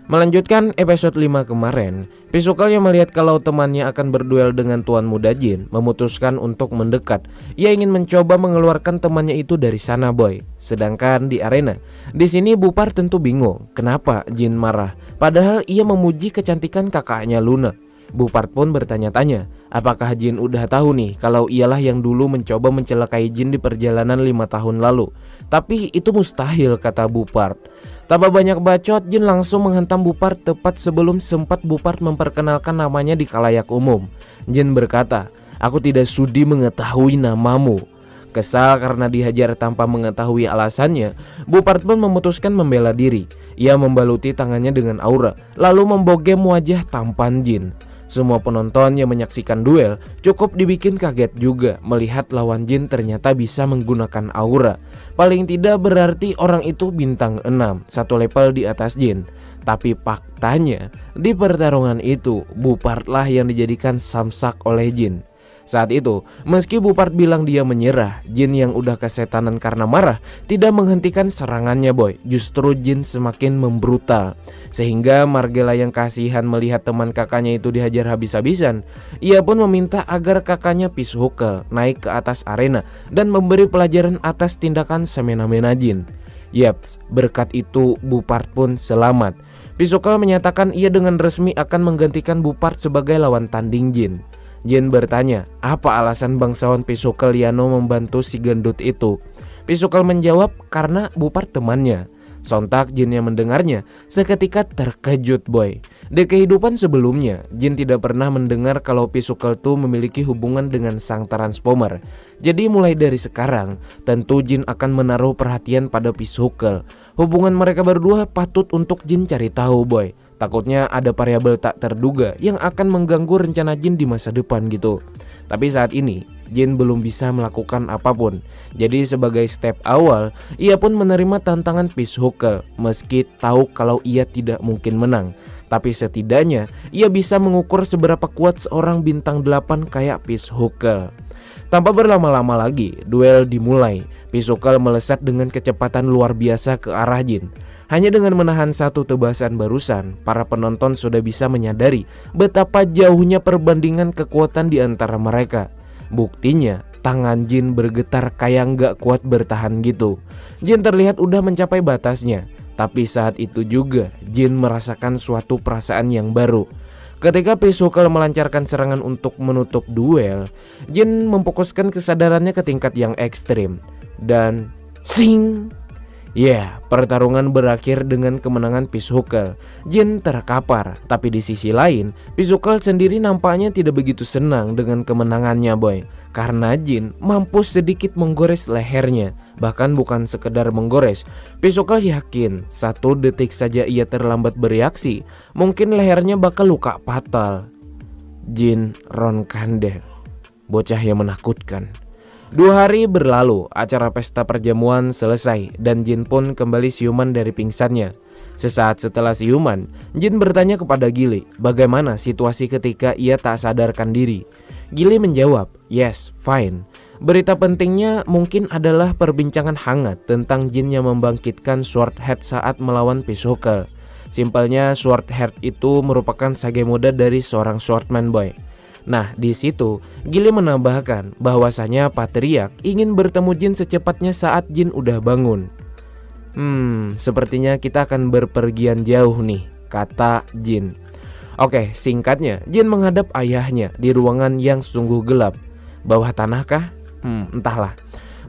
Melanjutkan episode 5 kemarin, Pisukal yang melihat kalau temannya akan berduel dengan Tuan Muda Jin memutuskan untuk mendekat. Ia ingin mencoba mengeluarkan temannya itu dari sana, boy. Sedangkan di arena, di sini Bupar tentu bingung kenapa Jin marah, padahal ia memuji kecantikan kakaknya Luna. Bupar pun bertanya-tanya, apakah Jin udah tahu nih kalau ialah yang dulu mencoba mencelakai Jin di perjalanan 5 tahun lalu. Tapi itu mustahil, kata Bupar. Tanpa banyak bacot, Jin langsung menghantam Bupar tepat sebelum sempat Bupar memperkenalkan namanya di khalayak umum. Jin berkata, aku tidak sudi mengetahui namamu. Kesal karena dihajar tanpa mengetahui alasannya, Bupar pun memutuskan membela diri. Ia membaluti tangannya dengan aura, lalu membogem wajah tampan Jin. Semua penonton yang menyaksikan duel cukup dibikin kaget juga melihat lawan Jin ternyata bisa menggunakan aura. Paling tidak berarti orang itu bintang 6, satu level di atas Jin. Tapi faktanya di pertarungan itu Bupartlah yang dijadikan samsak oleh Jin. Saat itu, meski Bupart bilang dia menyerah, Jin yang udah kesetanan karena marah tidak menghentikan serangannya, boy. Justru Jin semakin membrutal. Sehingga Margella yang kasihan melihat teman kakaknya itu dihajar habis-habisan, ia pun meminta agar kakaknya Pisukal naik ke atas arena dan memberi pelajaran atas tindakan semena-mena Jin. Yaps, berkat itu Bupart pun selamat. Pisukal menyatakan ia dengan resmi akan menggantikan Bupart sebagai lawan tanding Jin. Jin bertanya, apa alasan bangsawan Pisukal Yano membantu si gendut itu? Pisukal menjawab, karena Bupart temannya. Sontak Jin yang mendengarnya seketika terkejut, boy. Di kehidupan sebelumnya, Jin tidak pernah mendengar kalau Pisukal itu memiliki hubungan dengan sang transformer. Jadi mulai dari sekarang, tentu Jin akan menaruh perhatian pada Pisukal. Hubungan mereka berdua patut untuk Jin cari tahu, boy. Takutnya ada variabel tak terduga yang akan mengganggu rencana Jin di masa depan gitu. Tapi saat ini Jin belum bisa melakukan apapun. Jadi sebagai step awal, ia pun menerima tantangan Pisukal meski tahu kalau ia tidak mungkin menang. Tapi setidaknya ia bisa mengukur seberapa kuat seorang bintang 8 kayak Pisukal. Tanpa berlama-lama lagi, duel dimulai. Pisukal melesat dengan kecepatan luar biasa ke arah Jin. Hanya dengan menahan satu tebasan barusan, para penonton sudah bisa menyadari betapa jauhnya perbandingan kekuatan di antara mereka. Buktinya, tangan Jin bergetar kayak nggak kuat bertahan gitu. Jin terlihat udah mencapai batasnya, tapi saat itu juga Jin merasakan suatu perasaan yang baru. Ketika Pisukal melancarkan serangan untuk menutup duel, Jin memfokuskan kesadarannya ke tingkat yang ekstrim. Dan sing! Pertarungan berakhir dengan kemenangan Pisukal. Jin terkapar, tapi di sisi lain, Pisukal sendiri nampaknya tidak begitu senang dengan kemenangannya, boy. Karena Jin mampu sedikit menggores lehernya. Bahkan bukan sekedar menggores, Pisukal yakin 1 detik saja ia terlambat bereaksi, mungkin lehernya bakal luka fatal. Jin Ronkandel, bocah yang menakutkan. 2 hari berlalu, acara pesta perjamuan selesai dan Jin pun kembali siuman dari pingsannya. Sesaat setelah siuman, Jin bertanya kepada Gili bagaimana situasi ketika ia tak sadarkan diri. Gili menjawab, yes, fine. Berita pentingnya mungkin adalah perbincangan hangat tentang Jin yang membangkitkan Sword Heart saat melawan Pisukal. Simpelnya Sword Heart itu merupakan sage muda dari seorang swordman, boy. Nah, di situ Gili menambahkan bahwasanya Patriark ingin bertemu Jin secepatnya saat Jin udah bangun. Sepertinya kita akan berpergian jauh nih, kata Jin. Oke, singkatnya Jin menghadap ayahnya di ruangan yang sungguh gelap. Bawah tanah kah? Entahlah.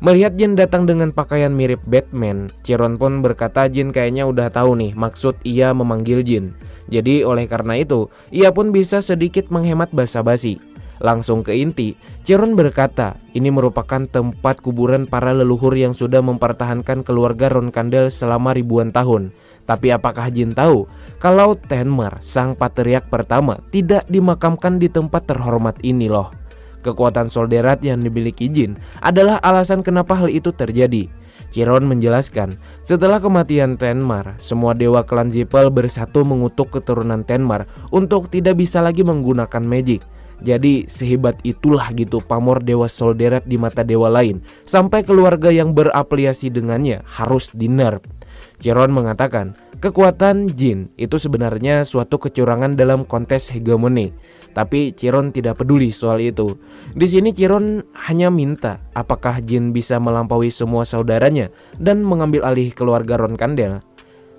Melihat Jin datang dengan pakaian mirip Batman, Chiron pun berkata Jin kayaknya udah tahu nih maksud ia memanggil Jin. Jadi oleh karena itu, ia pun bisa sedikit menghemat basa-basi. Langsung ke inti, Chiron berkata, ini merupakan tempat kuburan para leluhur yang sudah mempertahankan keluarga Ronkandel selama ribuan tahun. Tapi apakah Jin tahu kalau Tenmar, sang patriark pertama, tidak dimakamkan di tempat terhormat ini loh? Kekuatan solderat yang dimiliki Jin adalah alasan kenapa hal itu terjadi. Chiron menjelaskan, setelah kematian Tenmar, semua dewa klan Zippel bersatu mengutuk keturunan Tenmar untuk tidak bisa lagi menggunakan magic. Jadi sehebat itulah gitu pamor dewa solderat di mata dewa lain, sampai keluarga yang berafiliasi dengannya harus di-nerf. Chiron mengatakan, kekuatan jin itu sebenarnya suatu kecurangan dalam kontes hegemoni. Tapi Chiron tidak peduli soal itu. Di sini Chiron hanya minta apakah Jin bisa melampaui semua saudaranya dan mengambil alih keluarga Ronkandel.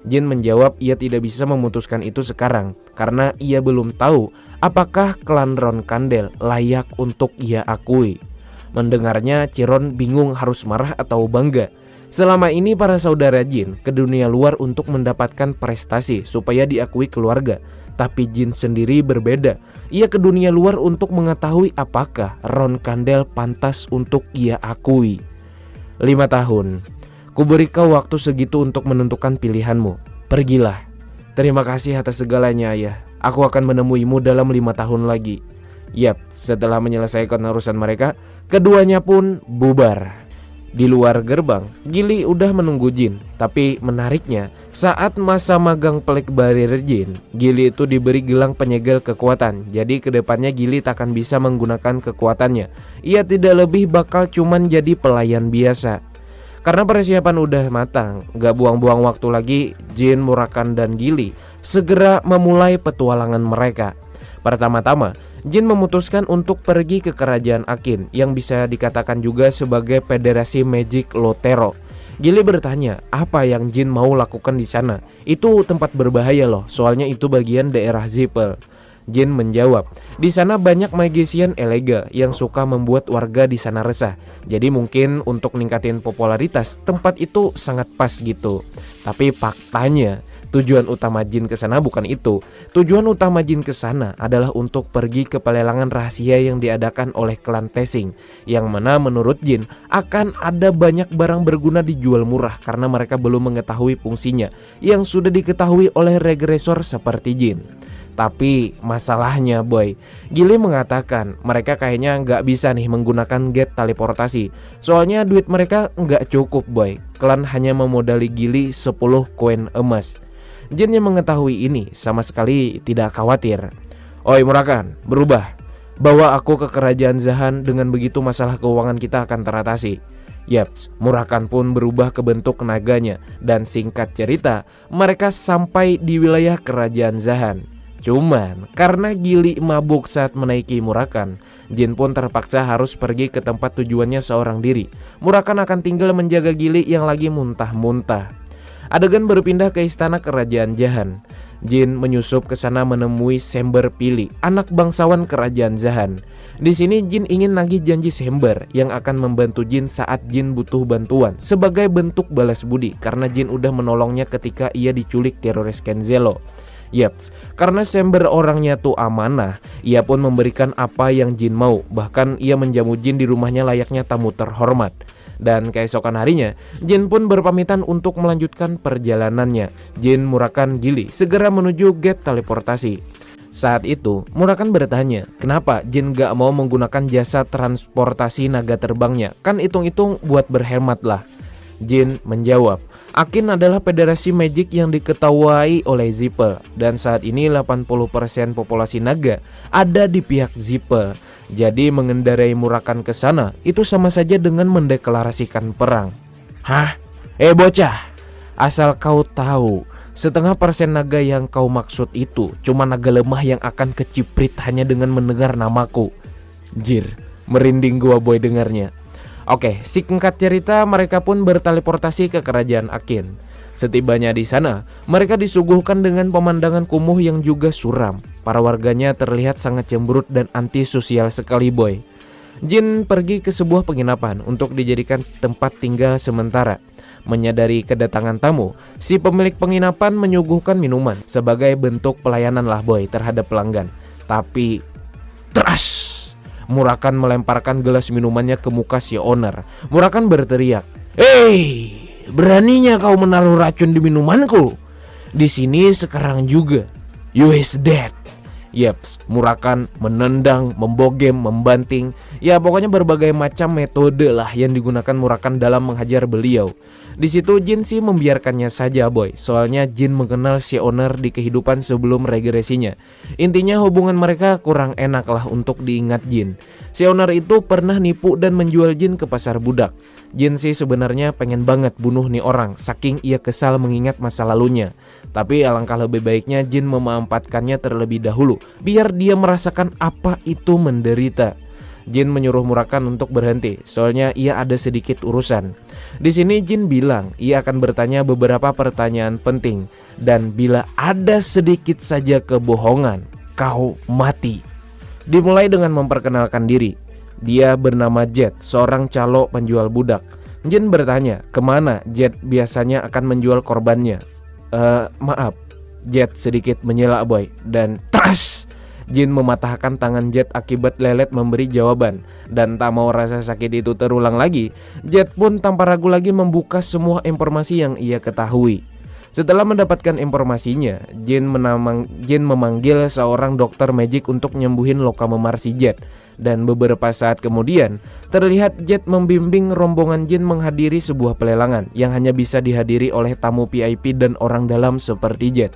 Jin menjawab ia tidak bisa memutuskan itu sekarang karena ia belum tahu apakah klan Ronkandel layak untuk ia akui. Mendengarnya Chiron bingung harus marah atau bangga. Selama ini para saudara Jin ke dunia luar untuk mendapatkan prestasi supaya diakui keluarga. Tapi Jin sendiri berbeda. Ia ke dunia luar untuk mengetahui apakah Ronkandel pantas untuk ia akui. 5 tahun. Kuberi kau waktu segitu untuk menentukan pilihanmu. Pergilah. Terima kasih atas segalanya ayah. Aku akan menemuimu dalam 5 tahun lagi. Yap, setelah menyelesaikan urusan mereka, keduanya pun bubar. Di luar gerbang, Gili udah menunggu Jin. Tapi menariknya, saat masa magang pelik barir Jin, Gili itu diberi gelang penyegel kekuatan. Jadi kedepannya Gili takkan bisa menggunakan kekuatannya. Ia tidak lebih bakal cuman jadi pelayan biasa. Karena persiapan udah matang, gak buang-buang waktu lagi, Jin, Murakan, dan Gili segera memulai petualangan mereka. Pertama-tama, Jin memutuskan untuk pergi ke kerajaan Akin yang bisa dikatakan juga sebagai Federasi Magic Lotero. Gili bertanya apa yang Jin mau lakukan di sana. Itu tempat berbahaya loh, soalnya itu bagian daerah Zippel. Jin menjawab, di sana banyak magician ilegal yang suka membuat warga di sana resah. Jadi mungkin untuk ningkatin popularitas tempat itu sangat pas gitu. Tapi faktanya tujuan utama Jin ke sana bukan itu. Tujuan utama Jin ke sana adalah untuk pergi ke pelelangan rahasia yang diadakan oleh klan Tesing, yang mana menurut Jin akan ada banyak barang berguna dijual murah karena mereka belum mengetahui fungsinya yang sudah diketahui oleh regresor seperti Jin. Tapi masalahnya boy, Gili mengatakan mereka kayaknya nggak bisa nih menggunakan gate teleportasi. Soalnya duit mereka nggak cukup boy. Klan hanya memodali Gili 10 koin emas. Jin yang mengetahui ini sama sekali tidak khawatir. Oi Murakan, berubah. Bawa aku ke kerajaan Zahan, dengan begitu masalah keuangan kita akan teratasi. Yaps, Murakan pun berubah ke bentuk naganya. Dan singkat cerita, mereka sampai di wilayah kerajaan Zahan. Cuman karena Gili mabuk saat menaiki Murakan, Jin pun terpaksa harus pergi ke tempat tujuannya seorang diri. Murakan akan tinggal menjaga Gili yang lagi muntah-muntah. Adegan berpindah ke istana kerajaan Zahan. Jin menyusup ke sana menemui Sember Pili, anak bangsawan kerajaan Zahan. Di sini Jin ingin nagih janji Sember yang akan membantu Jin saat Jin butuh bantuan sebagai bentuk balas budi karena Jin udah menolongnya ketika ia diculik teroris Kenzelo. Yaps, karena Sember orangnya tuh amanah, ia pun memberikan apa yang Jin mau. Bahkan ia menjamu Jin di rumahnya layaknya tamu terhormat. Dan keesokan harinya, Jin pun berpamitan untuk melanjutkan perjalanannya. Jin, Murakan, Gili segera menuju gate teleportasi. Saat itu, Murakan bertanya, kenapa Jin gak mau menggunakan jasa transportasi naga terbangnya? Kan hitung-hitung buat berhemat lah. Jin menjawab, Akin adalah federasi magic yang diketahui oleh Zippel. Dan saat ini 80% populasi naga ada di pihak Zippel. Jadi mengendarai Murakan ke sana itu sama saja dengan mendeklarasikan perang. Hah? Bocah, asal kau tahu, 0,5% naga yang kau maksud itu cuma naga lemah yang akan keciprit hanya dengan mendengar namaku. Jir, merinding gua boy dengarnya. Oke, singkat cerita mereka pun berteleportasi ke kerajaan Akin. Setibanya di sana, mereka disuguhkan dengan pemandangan kumuh yang juga suram. Para warganya terlihat sangat cemberut dan antisosial sekali boy. Jin pergi ke sebuah penginapan untuk dijadikan tempat tinggal sementara. Menyadari kedatangan tamu, si pemilik penginapan menyuguhkan minuman sebagai bentuk pelayanan lah boy terhadap pelanggan. Tapi teras, Murakan melemparkan gelas minumannya ke muka si owner. Murakan berteriak, "Hei, beraninya kau menaruh racun di minumanku? Di sini sekarang juga. You is dead." Yaps, Murakan menendang, membogem, membanting. Ya pokoknya berbagai macam metode lah yang digunakan Murakan dalam menghajar beliau. Di situ Jin sih membiarkannya saja boy, soalnya Jin mengenal si owner di kehidupan sebelum regresinya. Intinya hubungan mereka kurang enak lah untuk diingat Jin. Si owner itu pernah nipu dan menjual Jin ke pasar budak. Jin sih sebenarnya pengen banget bunuh nih orang, saking ia kesal mengingat masa lalunya. Tapi alangkah lebih baiknya Jin memanfaatkannya terlebih dahulu, biar dia merasakan apa itu menderita. Jin menyuruh Murakan untuk berhenti, soalnya ia ada sedikit urusan. Di sini Jin bilang ia akan bertanya beberapa pertanyaan penting, dan bila ada sedikit saja kebohongan, kau mati. Dimulai dengan memperkenalkan diri. Dia bernama Jet, seorang calo penjual budak. Jin bertanya kemana Jet biasanya akan menjual korbannya. Maaf, Jet sedikit menyela boy, dan tras! Jin mematahkan tangan Jet akibat lelet memberi jawaban. Dan tak mau rasa sakit itu terulang lagi, Jet pun tanpa ragu lagi membuka semua informasi yang ia ketahui. Setelah mendapatkan informasinya, Jin memanggil seorang dokter magic untuk nyembuhin luka memar si Jet. Dan beberapa saat kemudian, terlihat Jet membimbing rombongan Jin menghadiri sebuah pelelangan yang hanya bisa dihadiri oleh tamu VIP dan orang dalam seperti Jet.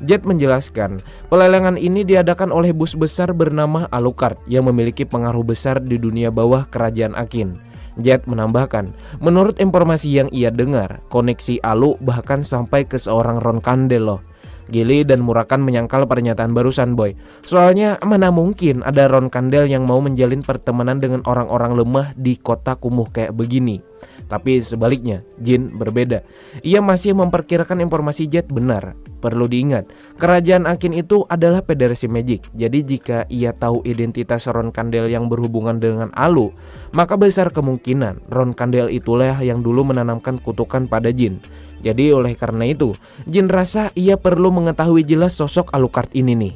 Jet menjelaskan, pelelangan ini diadakan oleh bos besar bernama Alucard yang memiliki pengaruh besar di dunia bawah kerajaan Akin. Jet menambahkan, menurut informasi yang ia dengar, koneksi Alu bahkan sampai ke seorang Ron Kandel loh. Gili dan Murakan menyangkal pernyataan barusan boy, soalnya mana mungkin ada Ron Kandel yang mau menjalin pertemanan dengan orang-orang lemah di kota kumuh kayak begini. Tapi sebaliknya, Jin berbeda. Ia masih memperkirakan informasi Jet benar. Perlu diingat, kerajaan Akin itu adalah federasi magic. Jadi jika ia tahu identitas Ron Kandel yang berhubungan dengan Alu, maka besar kemungkinan Ron Kandel itulah yang dulu menanamkan kutukan pada Jin. Jadi oleh karena itu, Jin rasa ia perlu mengetahui jelas sosok Alucard ini nih.